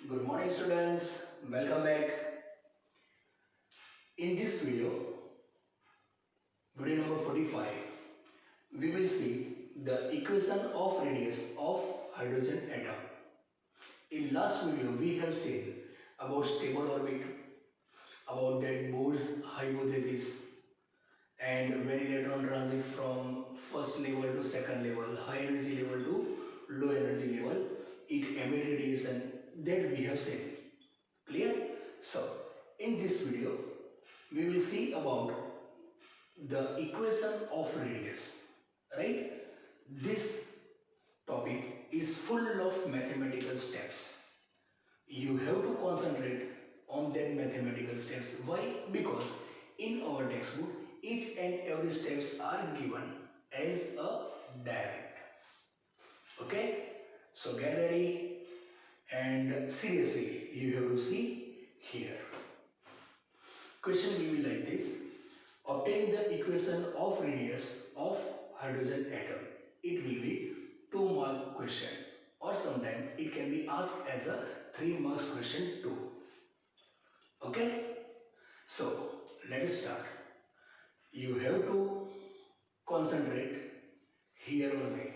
Good morning students, welcome back. In this video number 45, we will see the equation of radius of hydrogen atom. In last video we have seen about stable orbit, about that Bohr's hypothesis, and when electron transit from first level to second level, high energy level to low energy level, it emit radiation that we have seen. Clear? So, in this video, we will see about the equation of radius. Right? This topic is full of mathematical steps. You have to concentrate on that mathematical steps. Why? Because in our textbook, each and every steps are given as a diagram. Okay? So get ready and seriously you have to see here. Question will be like this. Obtain the equation of radius of hydrogen atom. It will be 2-mark question, or sometimes it can be asked as a 3-mark question too. Okay? So let us start. You have to concentrate here only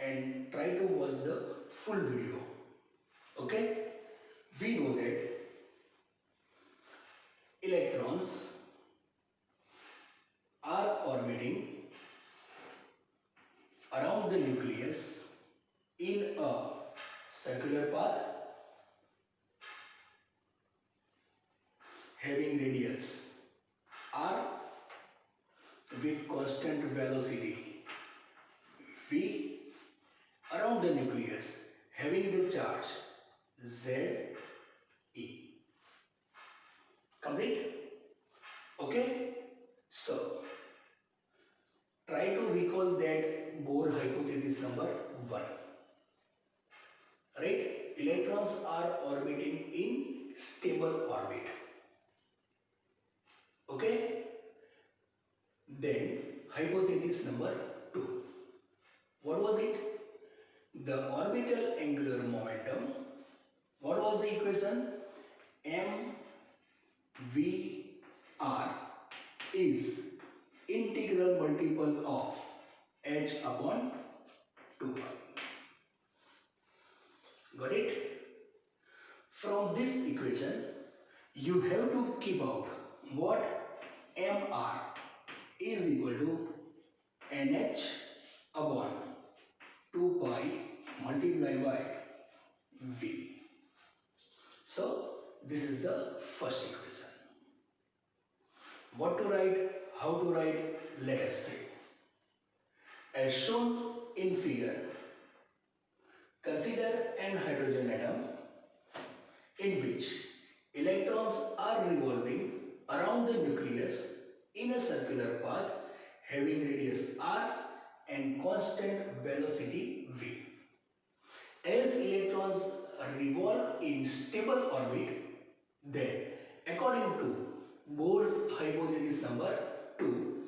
and try to watch the full video. Okay? We know that electrons are orbiting around the nucleus in a circular path having radius r with constant velocity v around the nucleus having the charge z e. Complete? Okay? So, try to recall that Bohr hypothesis number 1. Right? Electrons are orbiting in stable orbit. Okay? Then, hypothesis number 2. What was it? The orbital angular momentum. What was the equation? mv(r) is integral multiple of h upon 2 pi. Got it? From this equation, you have to keep out what mr is equal to nh upon 2 pi multiplied by v. So, this is the first equation. What to write, how to write, let us see. As shown in figure, consider an hydrogen atom in which electrons are revolving around the nucleus in a circular path having radius r and constant velocity v. As electrons revolve in stable orbit, then according to Bohr's hypothesis number 2,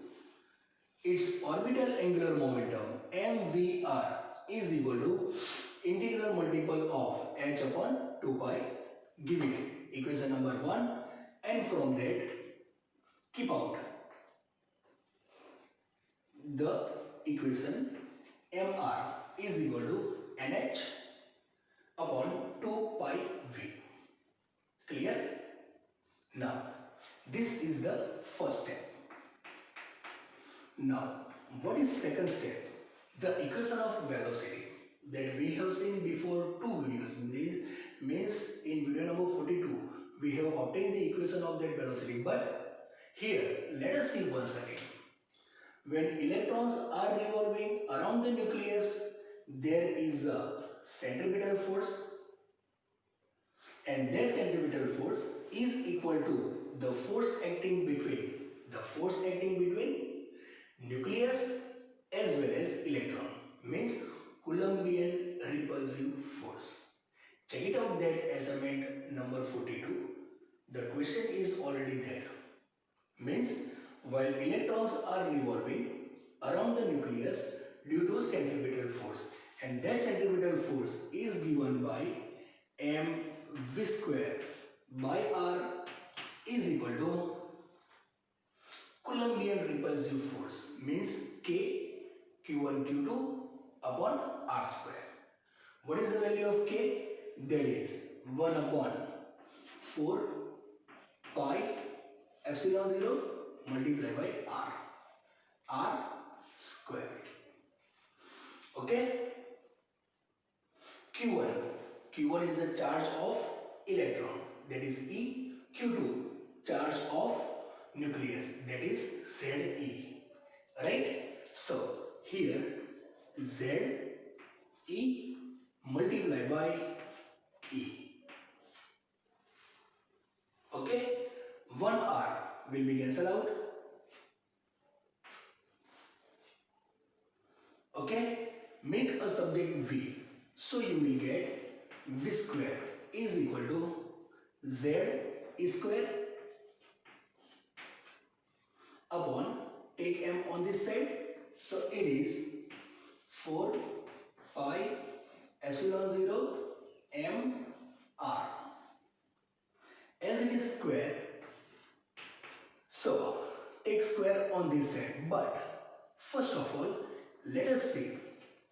its orbital angular momentum mvr is equal to integral multiple of h upon 2 pi, giving equation number 1, and from that keep out the equation mr is equal to nh upon 2 pi v. Clear? Now, this is the first step. Now, what is second step? The equation of velocity that we have seen before 2 videos. Means in video number 42, we have obtained the equation of that velocity. But here, let us see once again. When electrons are revolving around the nucleus, there is a centripetal force, and that centripetal force is equal to the force acting between nucleus as well as electron, means Coulombian repulsive force. Check it out, that assignment number 42. The question is already there. Means while electrons are revolving around the nucleus due to centripetal force, and that centripetal force is given by mv square by r is equal to Coulombian repulsive force, means K Q1 Q2 upon r square. What is the value of K? That is 1 upon 4 pi epsilon 0 multiplied by r square. Okay. Q1 is the charge of electron, that is E. Q2 charge of nucleus, that is Ze. Right? So here Ze multiplied by E. Okay, 1r will be cancelled out. Okay, make a subject V, so you will get V square is equal to Z square upon, take m on this side, so it is 4 pi epsilon 0 m r. As it is square, so take square on this side. But first of all, let us see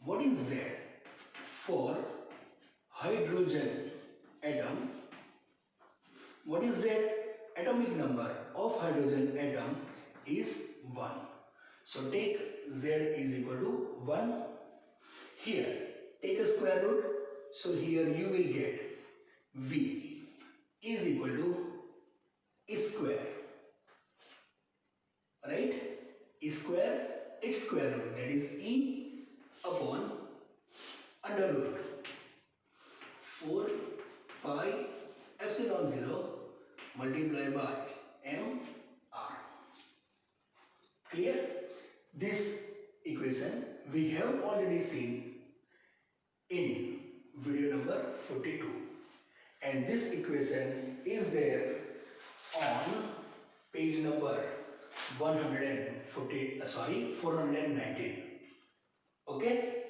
what is Z for hydrogen atom. What is Z? Atomic number of hydrogen atom is 1. So take Z is equal to 1. Here take a square root, so here you will get V is equal to square, right? Square, its square root, that is E upon under root 4 pi epsilon 0 multiplied by m r. Clear? This equation we have already seen in video number 42, and this equation is there on page number 419. Okay,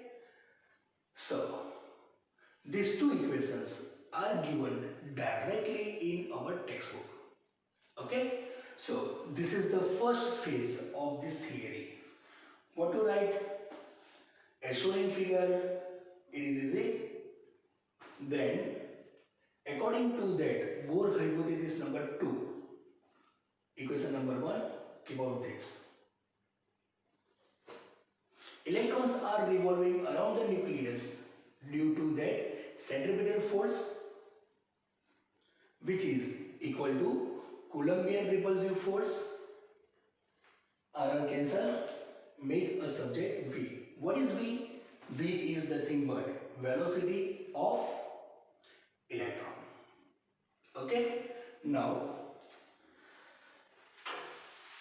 so these two equations are given directly in our textbook. Okay, so this is the first phase of this theory. What to write? As shown in figure, it is easy. Then according to that Bohr hypothesis number 2, equation number 1, keep out this. Electrons are revolving around the nucleus due to that centripetal force, which is equal to Coulombian repulsive force. R cancel, make a subject V. What is V? V is nothing but velocity of electron. Okay, now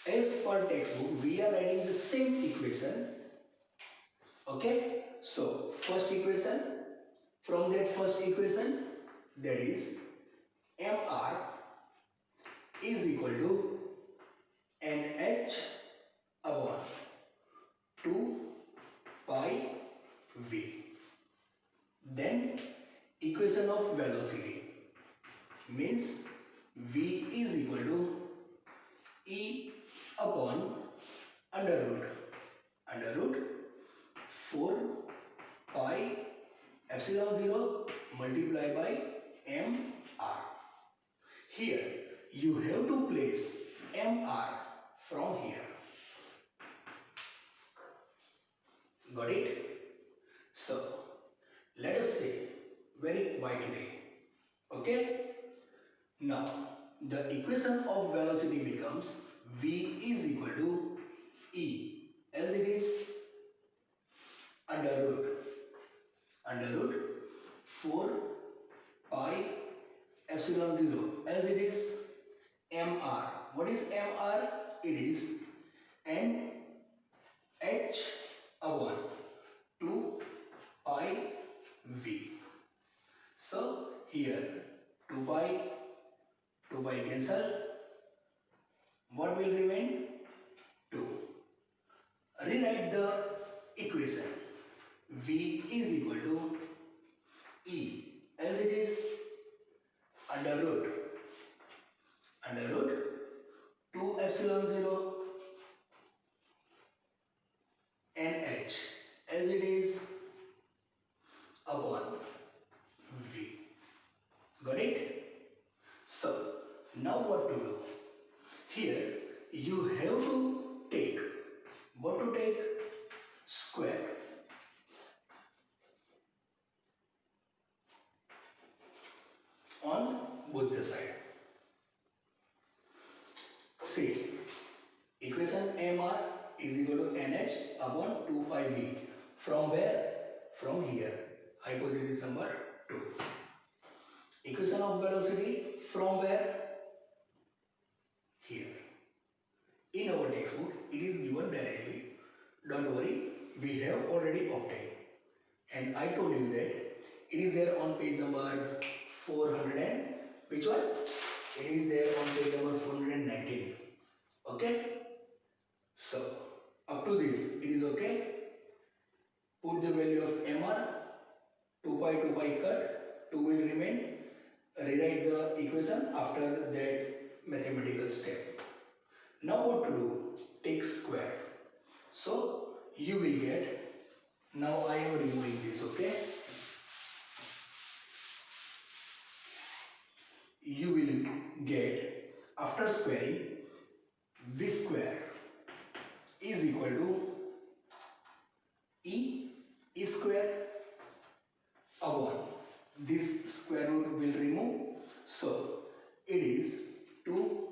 as per textbook we are writing the same equation. Okay, so first equation, from that first equation, that is mr is equal to nh upon 2 pi v. Then equation of velocity means v is equal to e upon under root 4 pi epsilon 0 multiplied by mr. Here you have to place mr from here. Got it? So let us say very quietly. Okay, now the equation of velocity becomes v is equal to e, as it is under root 4 pi epsilon 0, as it is mr. What is mr? It is nh upon 2 pi v. So here 2 pi cancel. What will remain? 2. Rewrite the equation. V is equal to E, as it is Now what to do? Here you have to take, what to take? Square. On both the side. See, equation MR is equal to NH upon 2 pi V. From where? From here. Hypothesis number 2. Equation of velocity from where? Here. In our textbook, it is given directly. Don't worry, we have already obtained. And I told you that it is there on page number 400 and which one? It is there on page number 419. Okay? So, up to this, it is okay. Put the value of MR, 2 pi cut, 2 will remain. Rewrite the equation after that mathematical step. Now what to do? Take square. So you will get, now I am removing this, okay? You will get, after squaring, V square is equal to E square upon this square root will remove, so it is 2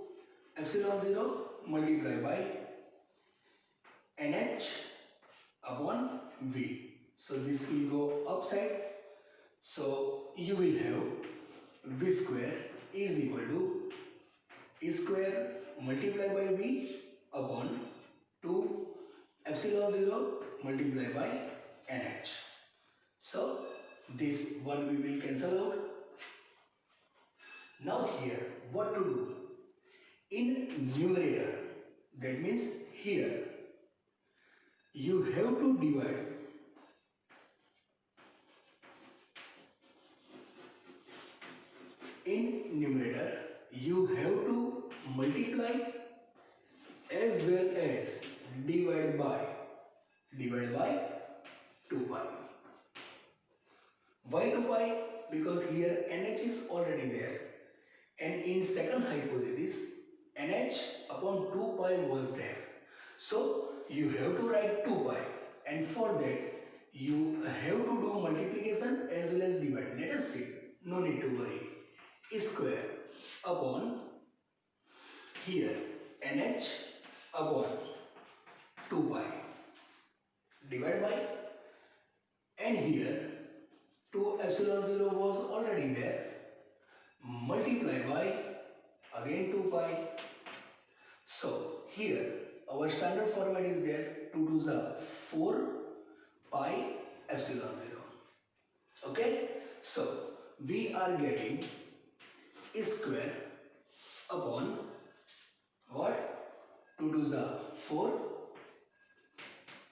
epsilon 0 multiplied by NH upon V. So this will go upside, so you will have V square is equal to E square multiplied by V upon 2 epsilon 0 multiplied by NH. So this one we will cancel out. Now here what to do? In numerator, that means here you have to divide in numerator, you have to multiply as well as divide by 2 pi. Why 2 pi? Because here NH is already there, and in second hypothesis NH upon 2 pi was there. So you have to write 2 pi, and for that you have to do multiplication as well as divide. Let us see, no need to worry. E square upon here NH upon 2 pi divided by, and here 2 epsilon 0 was already there, multiply by again 2 pi. So here our standard format is there, 2 to the 4 pi epsilon 0. Okay, so we are getting E square upon what? 2 to the 4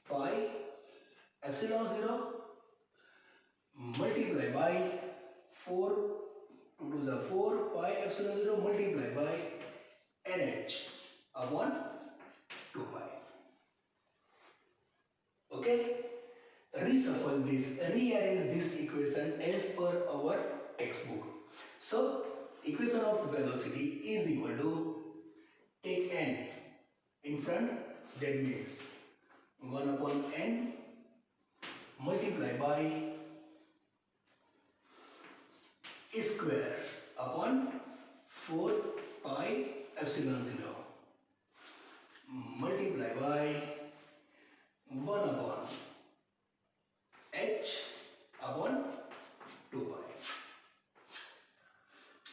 pi epsilon 0 multiply by 4 2 to the 4 pi epsilon 0 multiply by NH upon 2 pi. Okay, reshuffle this, rearrange this equation as per our textbook. So equation of velocity is equal to, take n in front, that means 1 upon n multiply by E square upon 4 pi epsilon 0 multiply by 1 upon h upon 2 pi.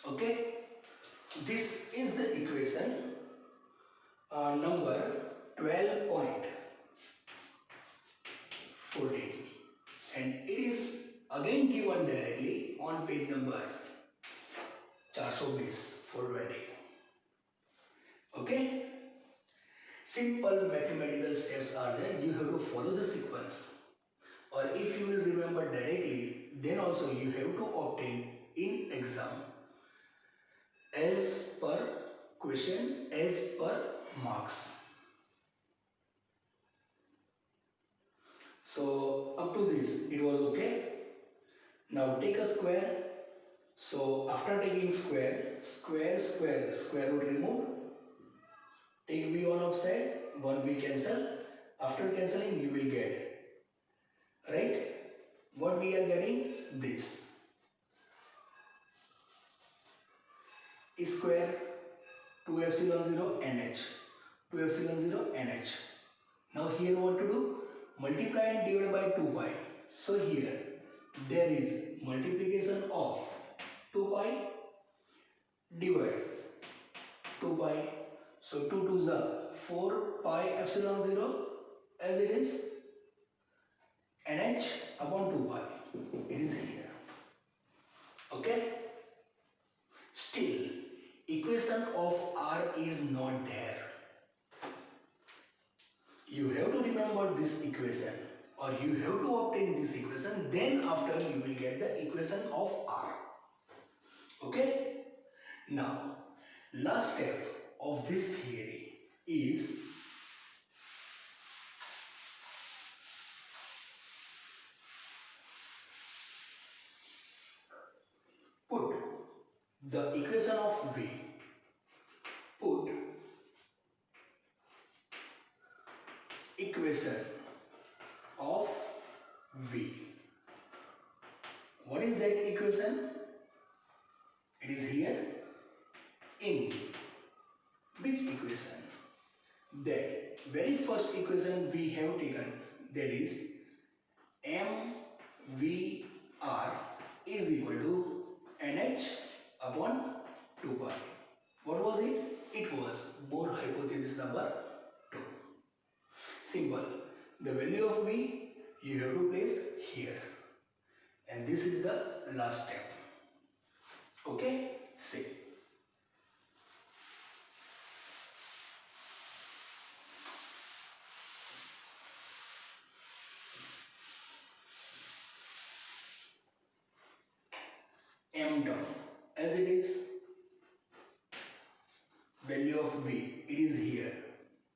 Okay, this is the equation number 12.14, and it is again given directly on page number 420. Okay, simple mathematical steps are there, you have to follow the sequence, or if you will remember directly, then also you have to obtain in exam as per question, as per marks. So up to this it was okay. Now take a square So after taking square, square root remove, take v on upside, 1 v cancel. After cancelling you will get, right? What we are getting? This. Square 2 epsilon 0 nh. 2 epsilon 0 nh. Now here what to do? Multiply and divide by 2 pi. So here there is multiplication of 2 pi divide 2 pi. So 2 2s are 4 pi epsilon 0 as it is nh upon 2 pi. It is here. Okay? Still, equation of r is not there. You have to remember this equation, or you have to obtain this equation, then after you will get the equation of r. Okay? Now, last step of this theory is put the equation of v, put equation of v. What is that equation? It is here. In which equation? That very first equation we have taken, that is mvr is equal to nh upon 2 pi. What was it? It was Bohr hypothesis number 2. Simple. The value of v you have to place here, and this is the last step. Okay? See. M term as it is, value of v, it is here.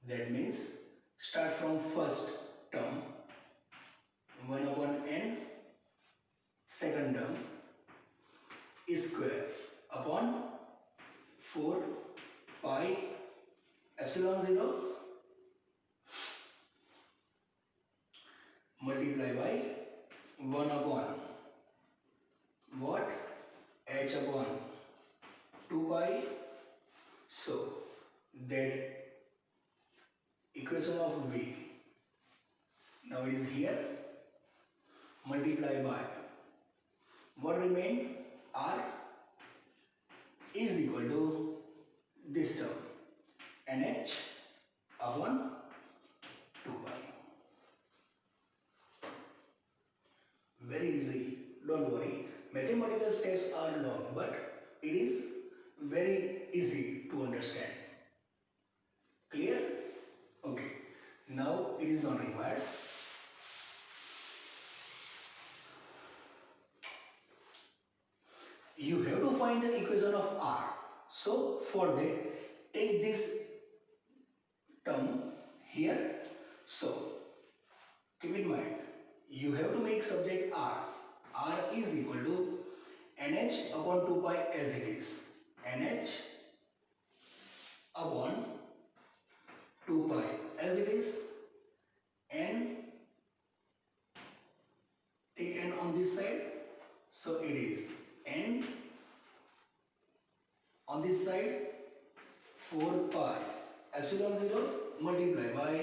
That means start from first term 1 upon n, second term square upon 4 pi epsilon 0 multiply by 1 upon what? H upon 2 pi. So that equation of v, now it is here, multiply by what remain? R is equal to this term nh upon 2 pi. Very easy, don't worry. Mathematical steps are long, but it is very easy to understand. Clear? Okay. Now it is not required. You have to find the equation of r. So for that, take this term here. So keep in mind, you have to make subject r. R is equal to nh upon 2 pi as it is. nh upon 2 pi as it is. N, take n on this side. So it is n on this side 4 pi epsilon 0 multiply by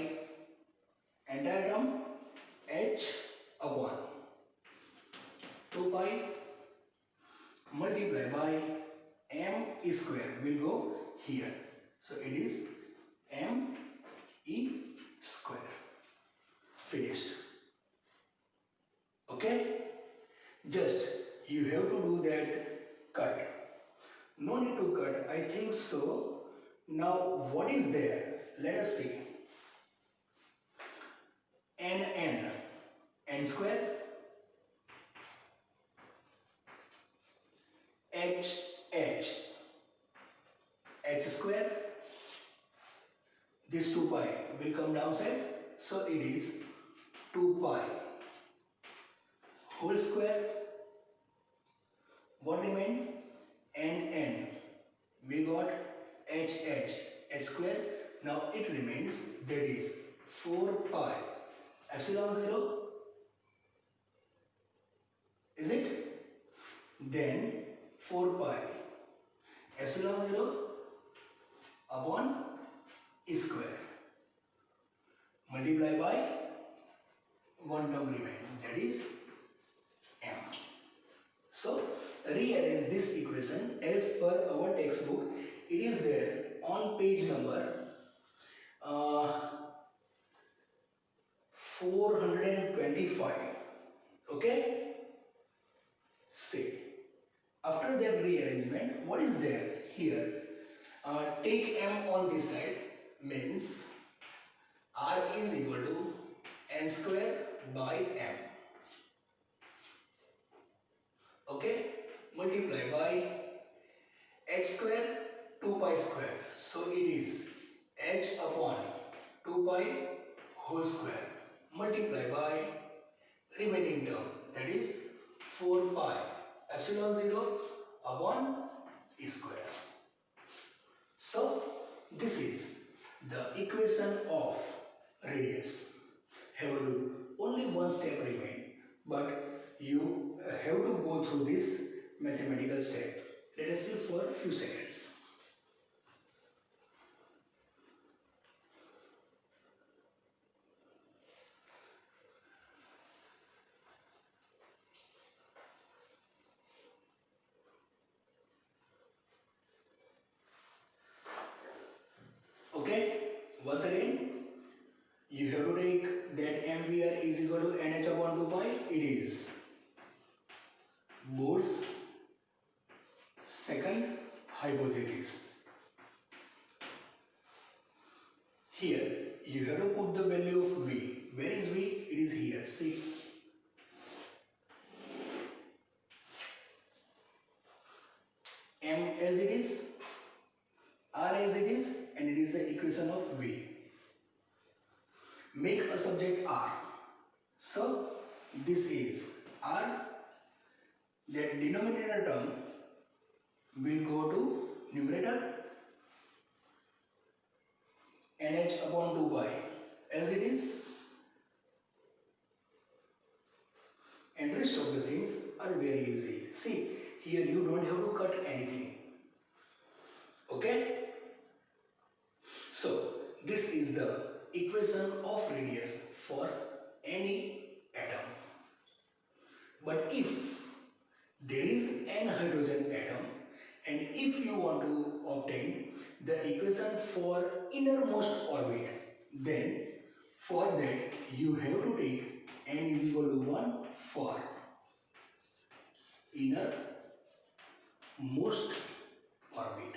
entire term h upon 2 pi multiply by m square will go here. So it is m e square. Finished. Okay? Just you have to do that cut. No need to cut, I think so. Now what is there? Let us see. n square, h square, this 2 pi will come downside, so it is 2 pi whole square What remain? N. We got H square. Now it remains, that is 4 pi epsilon 0. Is it? Then 4 pi epsilon 0 upon square multiply by one term remain, that is m. So rearrange this equation as per our textbook. It is there on page number 425. Okay. See, after that rearrangement, what is there here? Take m on this side, means r is equal to n square by m. Okay, multiply by h square 2 pi square. So it is h upon 2 pi whole square multiply by remaining term, that is 4 pi epsilon 0 upon square. So this is the equation of radius. Have a look, only one step remain, but you have to go through this mathematical step. Let us see for few seconds. Okay, once again, you have to take that MVR is equal to NH upon 2 pi. It is Bohr's second hypothesis. Here, you have to put the value of V. Where is V? It is here. See. M as it is, R as it is, and it is the equation of V. Make a subject R. So this is R. That denominator term will go to numerator, NH upon 2 pi as it is, and rest of the things are very easy. See, here you don't have to cut anything. Okay? So this is the equation of radius for any atom. But if there is n hydrogen atom, and if you want to obtain the equation for innermost orbit, then for that you have to take n is equal to 1 for innermost orbit.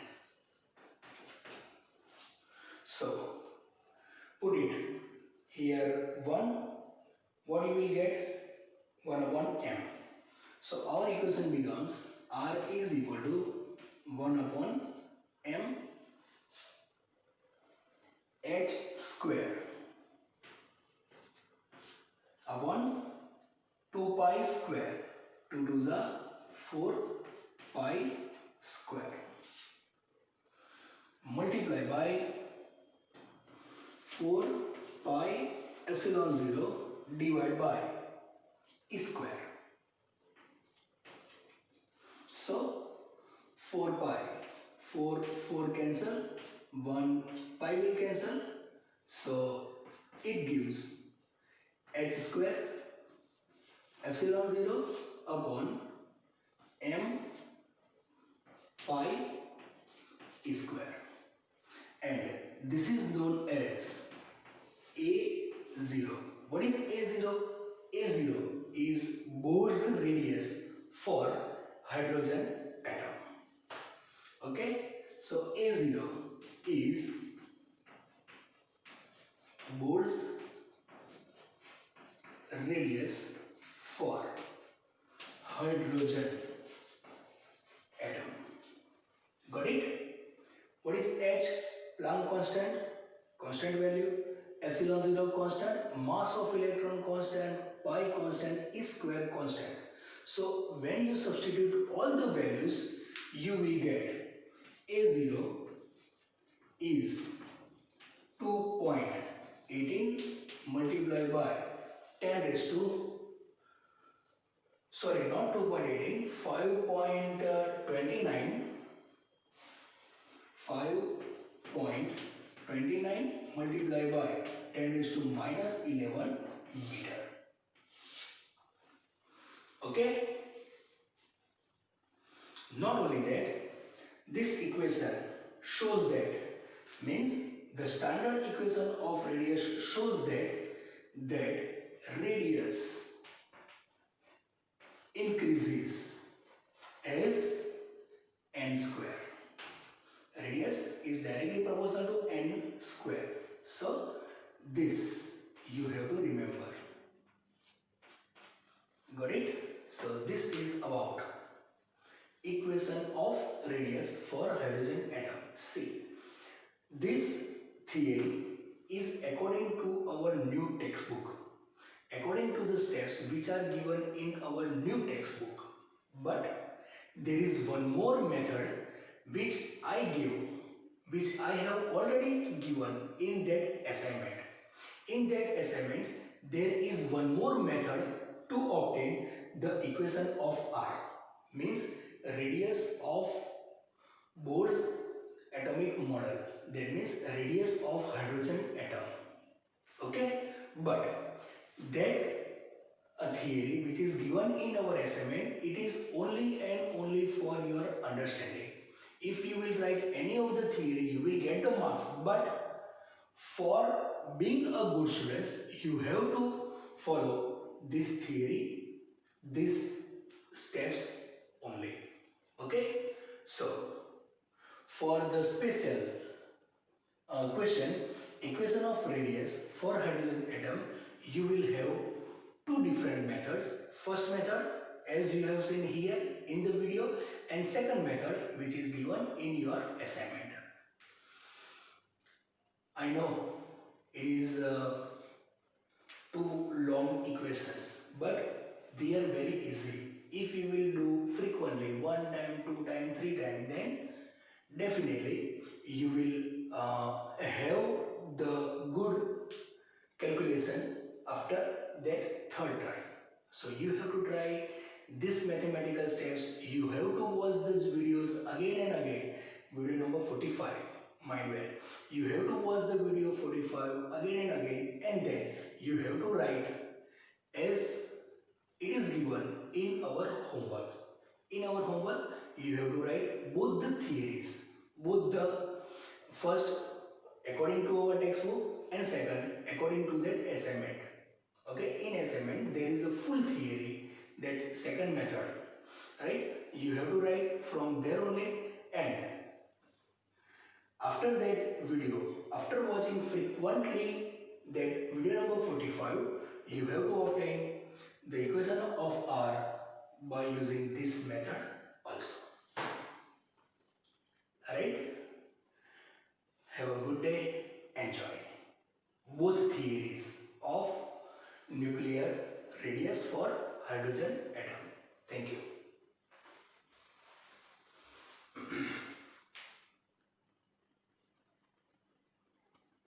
So put it here 1, what you will get? 1 upon m. So our equation becomes R is equal to 1 upon m h square upon 2 pi square. 2 to the 4 pi square multiply by 4 pi epsilon 0 divided by square. So 4 pi, 4 cancel, 1 pi will cancel, so it gives h square epsilon 0 upon m pi square, and this is known as A0. What is A0? A0 is Bohr's radius for hydrogen atom. Okay, so A0 is Bohr's radius for hydrogen atom. Got it? What is H? Planck constant, constant value, epsilon 0 constant, mass of electron constant, pi constant, square constant. So when you substitute all the values, you will get A0 is 2.18 multiplied by 10 raised to, sorry, not 2.18, 5.29 multiplied by 10 raised to minus 11 meter. Okay? Not only that, this equation shows that, means the standard equation of radius shows that radius increases as n square. Radius is directly proportional to n square. So this you have to remember. Got it? So this is about equation of radius for hydrogen atom. See, this theory is according to our new textbook, according to the steps which are given in our new textbook. But there is one more method which I have already given in that assignment. In that assignment, there is one more method to obtain the equation of R, means radius of Bohr's atomic model, that means radius of hydrogen atom. Okay, but that a theory which is given in our assignment, it is only and only for your understanding. If you will write any of the theory, you will get the marks, but for being a good student, you have to follow this theory, these steps only. Okay, so for the special question, equation of radius for hydrogen atom, you will have two different methods. First method, as you have seen here in the video, and second method which is given in your assignment. I know it is two long equations, but they are very easy. If you will do frequently, 1 time, 2 time, 3 time, then definitely you will have the good calculation after that third try. So you have to try these mathematical steps. You have to watch these videos again and again. Video number 45, mind well. You have to watch the video 45 again and again, and then you have to write as it is given in our homework. In our homework, you have to write both the theories, both the first according to our textbook and second according to that assignment. Okay, in assignment there is a full theory, that second method, right? You have to write from there only, and after that video, after watching frequently that video number 45, you have to obtain the equation of R by using this method also.